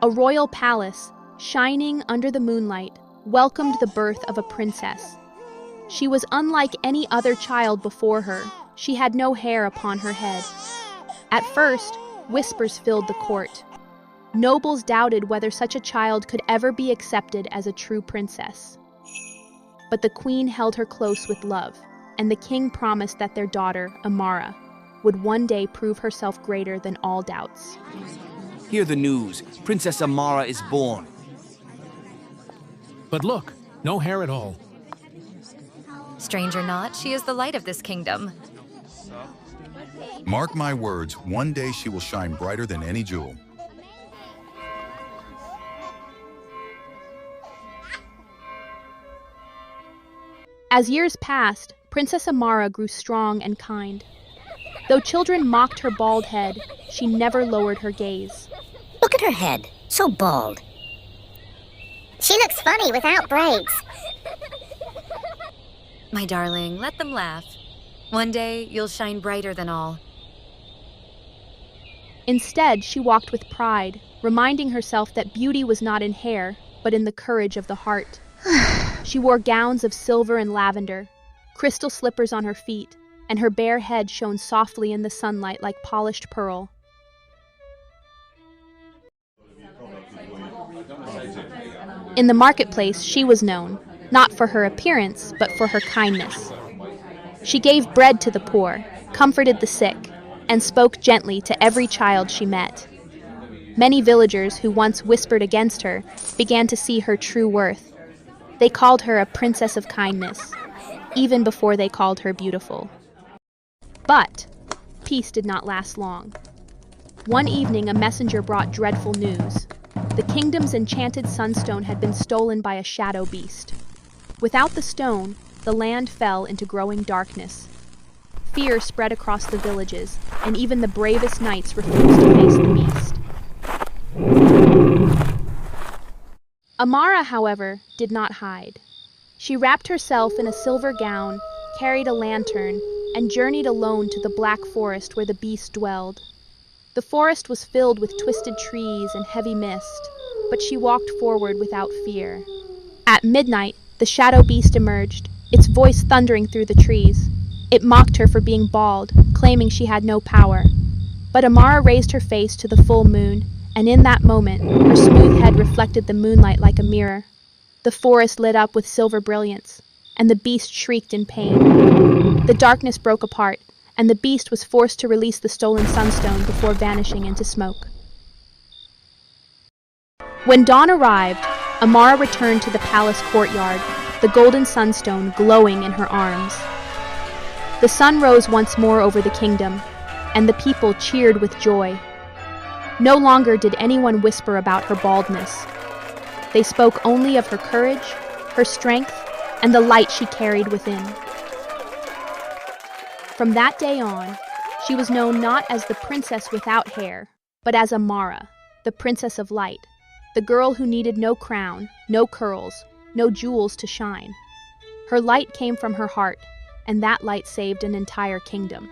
A royal palace, shining under the moonlight, welcomed the birth of a princess. She was unlike any other child before her. She had no hair upon her head. At first, whispers filled the court. Nobles doubted whether such a child could ever be accepted as a true princess. But the queen held her close with love, and the king promised that their daughter, Amara, would one day prove herself greater than all doubts. Hear the news. Princess Amara is born. But look, no hair at all. Strange or not, she is the light of this kingdom. Mark my words, one day she will shine brighter than any jewel. As years passed, Princess Amara grew strong and kind. Though children mocked her bald head, she never lowered her gaze. Look at her head, so bald. She looks funny without braids. My darling, let them laugh. One day, you'll shine brighter than all. Instead, she walked with pride, reminding herself that beauty was not in hair, but in the courage of the heart. She wore gowns of silver and lavender, crystal slippers on her feet, and her bare head shone softly in the sunlight like polished pearl. In the marketplace, she was known, not for her appearance, but for her kindness. She gave bread to the poor, comforted the sick, and spoke gently to every child she met. Many villagers who once whispered against her began to see her true worth. They called her a princess of kindness, even before they called her beautiful. But peace did not last long. One evening, a messenger brought dreadful news. The kingdom's enchanted sunstone had been stolen by a shadow beast. Without the stone, the land fell into growing darkness. Fear spread across the villages, and even the bravest knights refused to face the beast. Amara, however, did not hide. She wrapped herself in a silver gown, carried a lantern, and journeyed alone to the black forest where the beast dwelled. The forest was filled with twisted trees and heavy mist, but she walked forward without fear. At midnight, the shadow beast emerged, its voice thundering through the trees. It mocked her for being bald, claiming she had no power. But Amara raised her face to the full moon, and in that moment, her smooth head reflected the moonlight like a mirror. The forest lit up with silver brilliance, and the beast shrieked in pain. The darkness broke apart, and the beast was forced to release the stolen sunstone before vanishing into smoke. When dawn arrived, Amara returned to the palace courtyard, the golden sunstone glowing in her arms. The sun rose once more over the kingdom, and the people cheered with joy. No longer did anyone whisper about her baldness. They spoke only of her courage, her strength, and the light she carried within. From that day on, she was known not as the princess without hair, but as Amara, the princess of light, the girl who needed no crown, no curls, no jewels to shine. Her light came from her heart, and that light saved an entire kingdom.